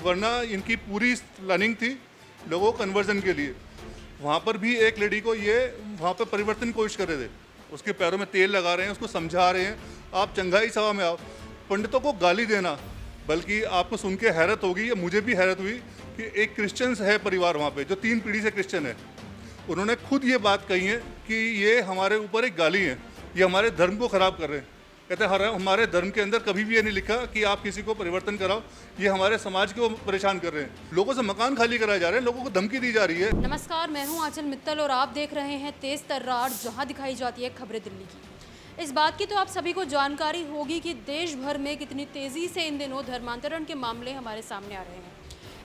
वरना इनकी पूरी प्लानिंग थी लोगों को कन्वर्जन के लिए। वहाँ पर भी एक लेडी को ये वहाँ पर परिवर्तन की कोशिश कर रहे थे, उसके पैरों में तेल लगा रहे हैं, उसको समझा रहे हैं आप चंगाई सभा में आओ। पंडितों को गाली देना, बल्कि आपको सुन के हैरत होगी, या मुझे भी हैरत हुई कि एक क्रिश्चियंस है परिवार वहाँ पे जो 3 पीढ़ी से क्रिश्चियन है, उन्होंने खुद ये बात कही है कि ये हमारे ऊपर एक गाली है, ये हमारे धर्म को ख़राब कर रहे हैं। कहते हैं हमारे धर्म के अंदर कभी भी ये नहीं लिखा कि आप किसी को परिवर्तन कराओ, ये हमारे समाज को परेशान कर रहे हैं। लोगों से मकान खाली कराए जा रहे हैं, लोगों को धमकी दी जा रही है। नमस्कार, मैं हूं आंचल मित्तल और आप देख रहे हैं तेज तर्रार, जहां दिखाई जाती है खबरें दिल्ली की। इस बात की तो आप सभी को जानकारी होगी कि देश भर में कितनी तेजी से इन दिनों धर्मांतरण के मामले हमारे सामने आ रहे हैं।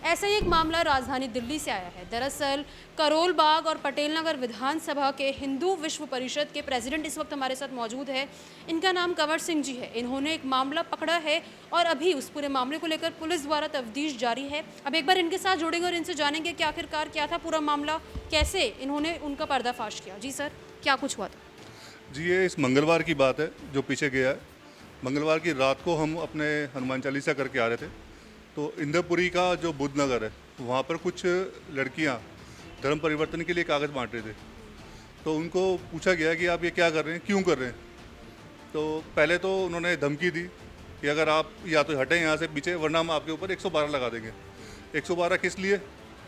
ऐसा ही एक मामला राजधानी दिल्ली से आया है। दरअसल करोल बाग और पटेल नगर विधानसभा के हिंदू विश्व परिषद के प्रेसिडेंट इस वक्त हमारे साथ मौजूद है। इनका नाम कंवर सिंह जी है। इन्होंने एक मामला पकड़ा है और अभी उस पूरे मामले को लेकर पुलिस द्वारा तफ्तीश जारी है। अब एक बार इनके साथ जुड़ेंगे और इनसे जानेंगे कि आखिरकार क्या था पूरा मामला, कैसे इन्होंने उनका पर्दाफाश किया। जी सर, क्या कुछ हुआ था? जी, ये इस मंगलवार की बात है जो पीछे गया है। मंगलवार की रात को हम अपने हनुमान चालीसा करके आ रहे थे, तो इंद्रपुरी का जो बुद्ध नगर है वहाँ पर कुछ लड़कियाँ धर्म परिवर्तन के लिए कागज़ बांट रहे थे। तो उनको पूछा गया कि आप ये क्या कर रहे हैं, क्यों कर रहे हैं। तो पहले तो उन्होंने धमकी दी कि अगर आप या तो हटें यहाँ से पीछे, वरना हम आपके ऊपर 112 लगा देंगे। 112 किस लिए?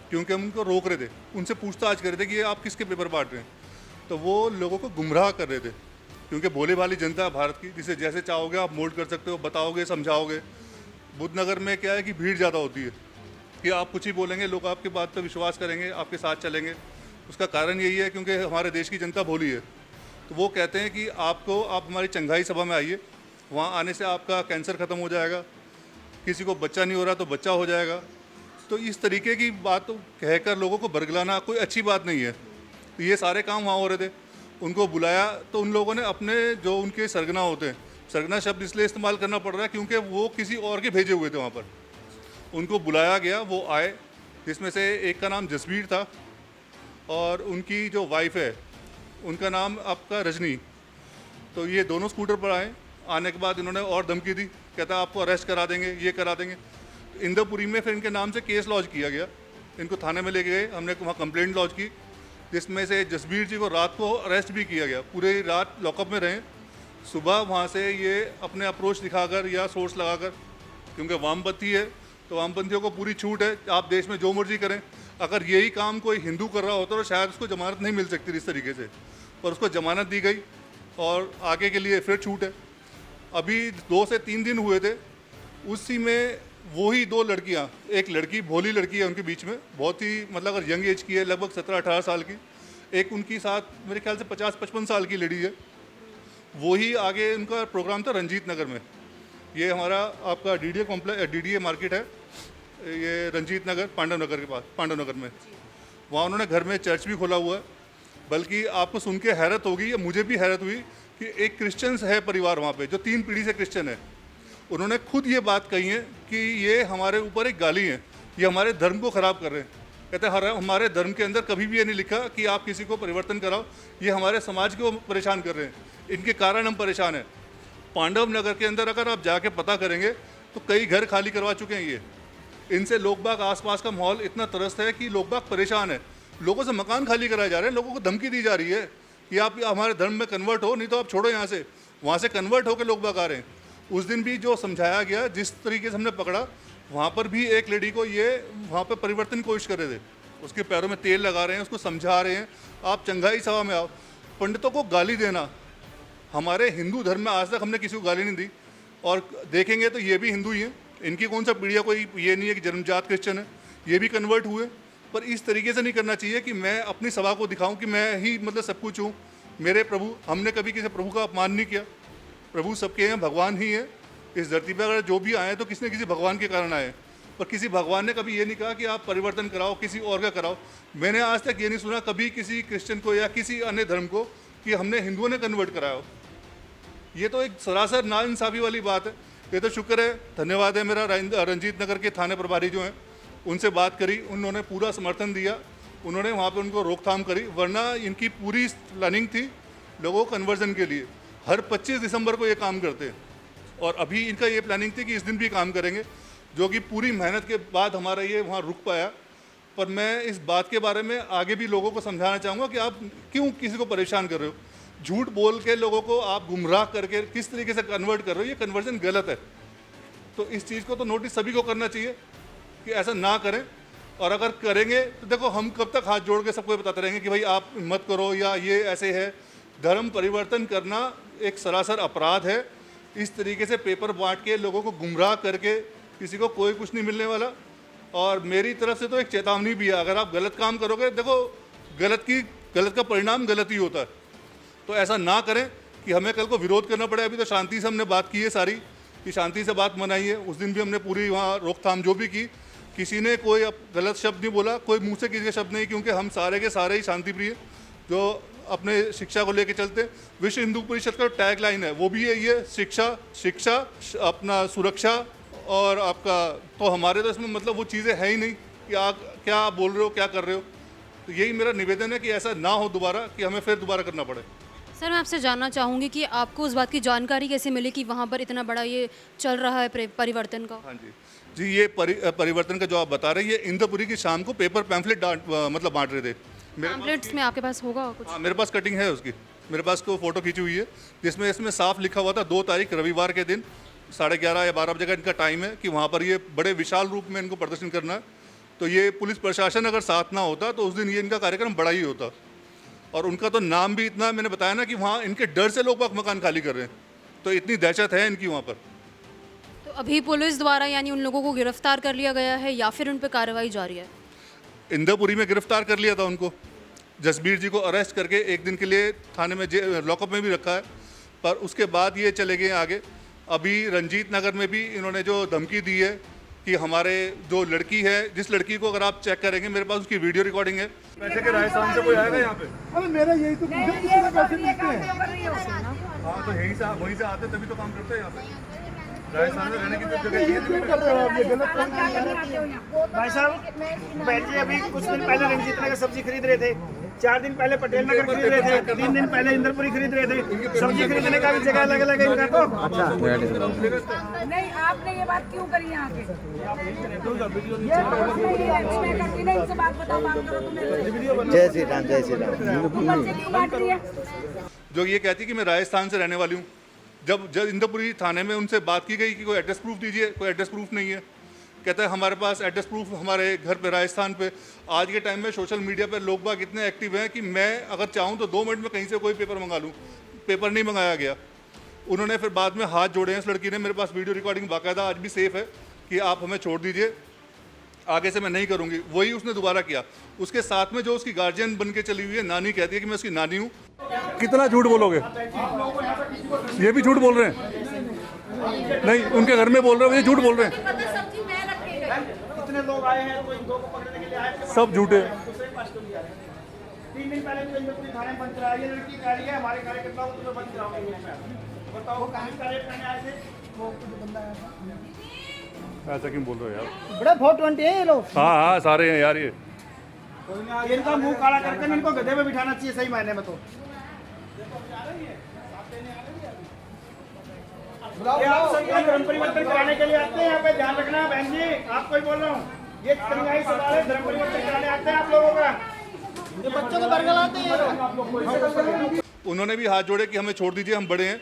क्योंकि हम उनको रोक रहे थे, उनसे पूछताछ कर रहे थे कि ये आप किसके पेपर बांट रहे हैं। तो वो लोगों को गुमराह कर रहे थे, क्योंकि भोले भाली जनता है भारत की, जिसे जैसे चाहोगे आप मोल्ड कर सकते हो, बताओगे, समझाओगे। बुद्ध नगर में क्या है कि भीड़ ज़्यादा होती है, कि आप कुछ ही बोलेंगे लोग आपके बात पर विश्वास करेंगे, आपके साथ चलेंगे। उसका कारण यही है क्योंकि हमारे देश की जनता भोली है। तो वो कहते हैं कि आप हमारी चंगाई सभा में आइए, वहाँ आने से आपका कैंसर ख़त्म हो जाएगा, किसी को बच्चा नहीं हो रहा तो बच्चा हो जाएगा। तो इस तरीके की बात कहकर लोगों को बरगलाना कोई अच्छी बात नहीं है। तो ये सारे काम वहाँ हो रहे थे। उनको बुलाया तो उन लोगों ने अपने जो उनके सरगना होते हैं, सरगना शब्द इसलिए इस्तेमाल करना पड़ रहा है क्योंकि वो किसी और के भेजे हुए थे वहाँ पर। उनको बुलाया गया, वो आए, जिसमें से एक का नाम जसबीर था और उनकी जो वाइफ है उनका नाम आपका रजनी। तो ये दोनों स्कूटर पर आए। आने के बाद इन्होंने और धमकी दी, कहता आपको अरेस्ट करा देंगे, ये करा देंगे। इंद्रपुरी में फिर इनके नाम से केस लॉन्च किया गया, इनको थाने में लेके गए, हमने वहाँ कंप्लेंट लॉन्च की, जिसमें से जसबीर जी को रात को अरेस्ट भी किया गया। पूरी रात लॉकअप में रहे। सुबह वहाँ से ये अपने अप्रोच दिखाकर या सोर्स लगाकर, क्योंकि वामपंथी है तो वामपंथियों को पूरी छूट है, आप देश में जो मर्जी करें। अगर यही काम कोई हिंदू कर रहा होता तो शायद उसको जमानत नहीं मिल सकती इस तरीके से, पर उसको जमानत दी गई और आगे के लिए फिर छूट है। अभी 2 से 3 दिन हुए थे, उसी में वही 2 लड़कियां, एक लड़की भोली लड़की है उनके बीच में, बहुत ही मतलब अगर यंग एज की है, लगभग 17-18 साल की। एक उनकी साथ मेरे ख्याल से 50-55 साल की लेडी है। वही आगे उनका प्रोग्राम था रंजीत नगर में। ये हमारा आपका डीडीए मार्केट है, ये रंजीत नगर पांडव नगर के पास, पांडव नगर में। वहाँ उन्होंने घर में चर्च भी खोला हुआ है। बल्कि आपको सुन के हैरत होगी, या मुझे भी हैरत हुई कि एक क्रिश्चियंस है परिवार वहाँ पे जो 3 पीढ़ी से क्रिश्चियन है। उन्होंने खुद ये बात कही है कि ये हमारे ऊपर एक गाली है, ये हमारे धर्म को ख़राब कर रहे हैं। कहते हैं हमारे धर्म के अंदर कभी भी ये नहीं लिखा कि आप किसी को परिवर्तन कराओ, ये हमारे समाज को परेशान कर रहे हैं, इनके कारण हम परेशान हैं। पांडव नगर के अंदर अगर आप जाके पता करेंगे तो कई घर खाली करवा चुके हैं ये। इनसे लोग बाग, आसपास का माहौल इतना त्रस्त है कि लोग बाग परेशान है। लोगों से मकान खाली कराए जा रहे हैं, लोगों को धमकी दी जा रही है कि आप हमारे धर्म में कन्वर्ट हो, नहीं तो आप छोड़ो यहाँ से। वहाँ से कन्वर्ट होकर लोग बाग आ रहे हैं। उस दिन भी जो समझाया गया, जिस तरीके से हमने पकड़ा, वहाँ पर भी एक लेडी को ये वहाँ पर परिवर्तन की कोशिश कर रहे थे, उसके पैरों में तेल लगा रहे हैं, उसको समझा रहे हैं आप चंगाई सभा में आओ। पंडितों को गाली देना, हमारे हिंदू धर्म में आज तक हमने किसी को गाली नहीं दी, और देखेंगे तो ये भी हिंदू ही हैं, इनकी कौन सा पीढ़िया, कोई ये नहीं है कि जन्मजात क्रिश्चियन है, ये भी कन्वर्ट हुए। पर इस तरीके से नहीं करना चाहिए कि मैं अपनी सभा को दिखाऊं कि मैं ही मतलब सब कुछ हूँ। मेरे प्रभु, हमने कभी किसी प्रभु का अपमान नहीं किया। प्रभु सबके हैं, भगवान ही है। इस धरती पर अगर जो भी आए तो किसी न किसी भगवान के कारण आए, पर किसी भगवान ने कभी ये नहीं कहा कि आप परिवर्तन कराओ, किसी और का कराओ। मैंने आज तक ये नहीं सुना कभी किसी क्रिश्चियन को या किसी अन्य धर्म को कि हमने हिंदुओं ने कन्वर्ट कराया हो। ये तो एक सरासर नाइंसाफ़ी वाली बात है। ये तो शुक्र है, धन्यवाद है मेरा रंजीत नगर के थाने प्रभारी जो हैं, उनसे बात करी, उन्होंने पूरा समर्थन दिया, उन्होंने वहाँ पे उनको रोकथाम करी, वरना इनकी पूरी प्लानिंग थी लोगों को कन्वर्जन के लिए। हर 25 दिसंबर को ये काम करते हैं और अभी इनका ये प्लानिंग थी कि इस दिन भी काम करेंगे। जो कि पूरी मेहनत के बाद हमारा ये वहाँ रुक पाया। पर मैं इस बात के बारे में आगे भी लोगों को समझाना चाहूँगा कि आप क्यों किसी को परेशान कर रहे हो, झूठ बोल के लोगों को आप गुमराह करके किस तरीके से कन्वर्ट कर रहे हो, ये कन्वर्जन गलत है। तो इस चीज़ को तो नोटिस सभी को करना चाहिए कि ऐसा ना करें। और अगर करेंगे तो देखो हम कब तक हाथ जोड़ के सबको बताते रहेंगे कि भाई आप मत करो या ये ऐसे है। धर्म परिवर्तन करना एक सरासर अपराध है। इस तरीके से पेपर बांट के लोगों को गुमराह करके किसी को कोई कुछ नहीं मिलने वाला। और मेरी तरफ से तो एक चेतावनी भी है, अगर आप गलत काम करोगे, देखो गलत का परिणाम गलत ही होता है। तो ऐसा ना करें कि हमें कल को विरोध करना पड़े। अभी तो शांति से हमने बात की है सारी, कि शांति से बात मनाई है। उस दिन भी हमने पूरी वहाँ रोकथाम जो भी की, किसी ने कोई गलत शब्द नहीं बोला, कोई मुंह से किसी के शब्द नहीं, क्योंकि हम सारे के सारे ही शांति प्रिय जो अपने शिक्षा को लेकर चलते। विश्व हिंदू परिषद का टैग लाइन है वो भी है ये, शिक्षा अपना सुरक्षा और आपका। तो हमारे तो इसमें मतलब वो चीज़ें है ही नहीं कि आप क्या बोल रहे हो, क्या कर रहे हो। तो यही मेरा निवेदन है कि ऐसा ना हो दोबारा, कि हमें फिर दोबारा करना पड़े। सर मैं आपसे जानना चाहूँगी कि आपको उस बात की जानकारी कैसे मिली कि वहाँ पर इतना बड़ा ये चल रहा है परिवर्तन का? हाँ जी, ये परिवर्तन का जो आप बता रहे हैं, ये इंद्रपुरी की शाम को पेपर पैम्फलेट मतलब बांट रहे थे। पैम्फलेट्स में आपके पास होगा कुछ? हाँ, मेरे पास कटिंग है उसकी, मेरे पास को फोटो खींची हुई है, जिसमें इसमें साफ लिखा हुआ था 2 तारीख रविवार के दिन 11:30 या 12 बजे का इनका टाइम है कि वहाँ पर ये बड़े विशाल रूप में इनको प्रदर्शन करना है। तो ये पुलिस प्रशासन अगर साथ ना होता तो उस दिन ये इनका कार्यक्रम बड़ा ही होता। और उनका तो नाम भी इतना, मैंने बताया ना कि वहाँ इनके डर से लोग मकान खाली कर रहे हैं। तो इतनी दहशत है इनकी वहाँ पर। तो अभी पुलिस द्वारा यानी उन लोगों को गिरफ्तार कर लिया गया है या फिर उन पर कार्रवाई जारी है? इंद्रपुरी में गिरफ्तार कर लिया था उनको, जसबीर जी को अरेस्ट करके 1 दिन के लिए थाने में लॉकअप में भी रखा है। पर उसके बाद ये चले गए आगे। अभी रंजीत नगर में भी इन्होंने जो धमकी दी है कि हमारे जो लड़की है, जिस लड़की को अगर आप चेक करेंगे, मेरे पास उसकी वीडियो रिकॉर्डिंग है। पैसे के राजस्थान से कोई आएगा यहाँ पे? अरे मेरा यही तो पूछा, किसी ने पैसे मिलते हैं। हाँ, तो यहीं से वहीं से आते तभी तो काम करते हैं यहाँ पे। राजस्थान में रहने की तो जगह ये क्यों कर रहे हो आप, ये गलत काम कर रहे हो। भाई साहब बहन जी अभी कुछ दिन पहले रंजीत नगर सब्जी खरीद रहे थे, 4 दिन पहले पटेल नगर खरीद रहे थे, 3 दिन पहले इंद्रपुरी खरीद रहे थे। सब्जी खरीदने का भी जगह अलग अलग है इनका। तो नहीं, आपने ये बात क्यों करी यहाँ पे? ये मैं करती नहीं, इनसे बात बताओ, बात करो तुम्हें। जय श्री राम, जय श्री राम। बच्चे क्यों बांट रही है? जो ये कहती कि मैं राजस्थान से रहने वाली हूँ। जब इंद्रपुरी थाने में उनसे बात की गई कि कोई एड्रेस प्रूफ दीजिए, कोई एड्रेस प्रूफ नहीं है। कहता है हमारे पास एड्रेस प्रूफ हमारे घर पे राजस्थान पे। आज के टाइम में सोशल मीडिया पे लोग बाग इतने एक्टिव हैं कि मैं अगर चाहूँ तो 2 मिनट में कहीं से कोई पेपर मंगा लूँ। पेपर नहीं मंगाया गया। उन्होंने फिर बाद में हाथ जोड़े हैं इस लड़की ने। मेरे पास वीडियो रिकॉर्डिंग बाकायदा आज भी सेफ है कि आप हमें छोड़ दीजिए, आगे से मैं नहीं करूँगी। वही उसने दोबारा किया। उसके साथ में जो उसकी गार्जियन बन के चली हुई है, नानी कहती है कि मैं उसकी नानी हूँ। कितना झूठ बोलोगे? ये भी झूठ बोल रहे हैं? नहीं, उनके घर में बोल रहे हो, ये झूठ बोल रहे हैं। कितने लोग आए हैं, कोई 2 को पकड़ने के लिए आए थे, सब झूठे। 3 दिन पहले तो इंद्रपुरी थाने में बंद कराया। ये लड़की कह रही है हमारे कार्यकर्ताओं को तुम्हें बंद कराओगे। बताओ कहाँ कार्य करने आए थे? वो कुछ बंदा आया था। ऐसा क्यों बोल रहे हो यार? बड़ा 420 है ये लोग। हाँ, सारे हैं यार ये। इनका मुंह काला करके इनको गधे में बिठाना चाहिए सही मायने में। तो ये आप सब यहाँ धर्म परिवर्तन कराने के लिए आते हैं, यहाँ पे ध्यान रखना बहन जी, आपको ही बोल रहा हूँ। ये तिरंगाई सवाल है, धर्म परिवर्तन कराने आते हैं आप लोगों का। ये बच्चों को बरगलाते हैं। उन्होंने भी हाथ जोड़े कि हमें छोड़ दीजिए, हम बड़े हैं,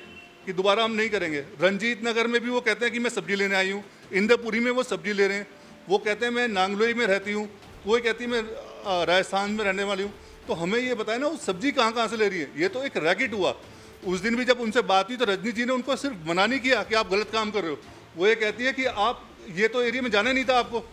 कि दोबारा हम नहीं करेंगे। रंजीत नगर में भी वो कहते हैं कि मैं सब्जी लेने आई हूँ। इंद्रपुरी में वो सब्जी ले रहे हैं। वो कहते हैं मैं नांगलोई में रहती हूँ, कोई कहती है मैं राजस्थान में रहने वाली हूँ। तो हमें ये बताया ना वो सब्जी कहाँ से ले रही है। ये तो एक रैकेट हुआ। उस दिन भी जब उनसे बात हुई तो रजनी जी ने उनको सिर्फ मना नहीं किया कि आप गलत काम कर रहे हो। वो ये कहती है कि आप ये तो एरिया में जाना नहीं था आपको,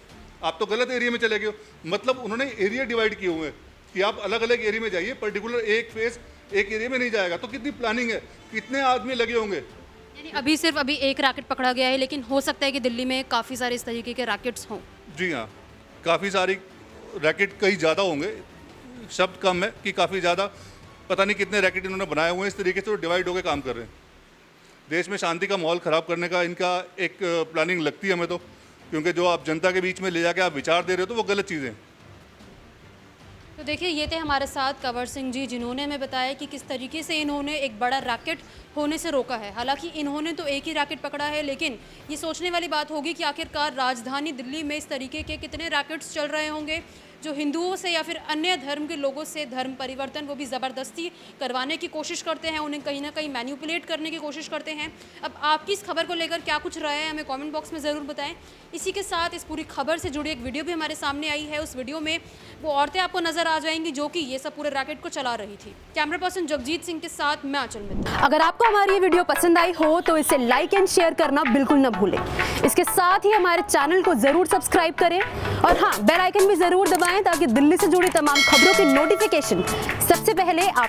आप तो गलत एरिया में चले गए हो। मतलब उन्होंने एरिया डिवाइड किए हुए हैं कि आप अलग अलग एरिया में जाइए, पर्टिकुलर एक फेस एक एरिया में नहीं जाएगा। तो कितनी प्लानिंग है, कितने आदमी लगे होंगे। यानी अभी एक रैकेट पकड़ा गया है, लेकिन हो सकता है कि दिल्ली में काफ़ी सारे इस तरीके के रैकेट्स हों। जी हाँ, काफ़ी सारी रैकेट कई ज़्यादा होंगे, शब्द कम है कि काफ़ी ज़्यादा। पता नहीं कितने रैकेट इन्होंने बनाए हुए हैं। इस तरीके से वो डिवाइड होकर काम कर रहे हैं। देश में शांति का माहौल ख़राब करने का इनका एक प्लानिंग लगती है हमें तो, क्योंकि जो आप जनता के बीच में ले जाके आप विचार दे रहे हो तो वो गलत चीज़ें हैं। तो देखिए ये थे हमारे साथ कंवर सिंह जी, जिन्होंने हमें बताया कि किस तरीके से इन्होंने एक बड़ा रैकेट होने से रोका है। हालांकि इन्होंने तो एक ही रैकेट पकड़ा है, लेकिन ये सोचने वाली बात होगी कि आखिरकार राजधानी दिल्ली में इस तरीके के कितने रैकेट्स चल रहे होंगे जो हिंदुओं से या फिर अन्य धर्म के लोगों से धर्म परिवर्तन वो भी ज़बरदस्ती करवाने की कोशिश करते हैं, उन्हें कहीं ना कहीं मैनिपुलेट करने की कोशिश करते हैं। अब आपकी इस खबर को लेकर क्या कुछ राय है हमें कमेंट बॉक्स में ज़रूर बताएं। इसी के साथ इस पूरी खबर से जुड़ी एक वीडियो भी हमारे सामने आई है। उस वीडियो में वो औरतें आपको नज़र आ जाएंगी जो कि ये सब पूरे रैकेट को चला रही थी। कैमरा पर्सन जगजीत सिंह के साथ मैं आंचल मित्तल। अगर आपको हमारी ये वीडियो पसंद आई हो तो इसे लाइक एंड शेयर करना बिल्कुल न भूलें। इसके साथ ही हमारे चैनल को ज़रूर सब्सक्राइब करें और हाँ, बेल आइकन भी ज़रूर दबाएं ताकि दिल्ली से जुड़ी तमाम खबरों की नोटिफिकेशन सबसे पहले आप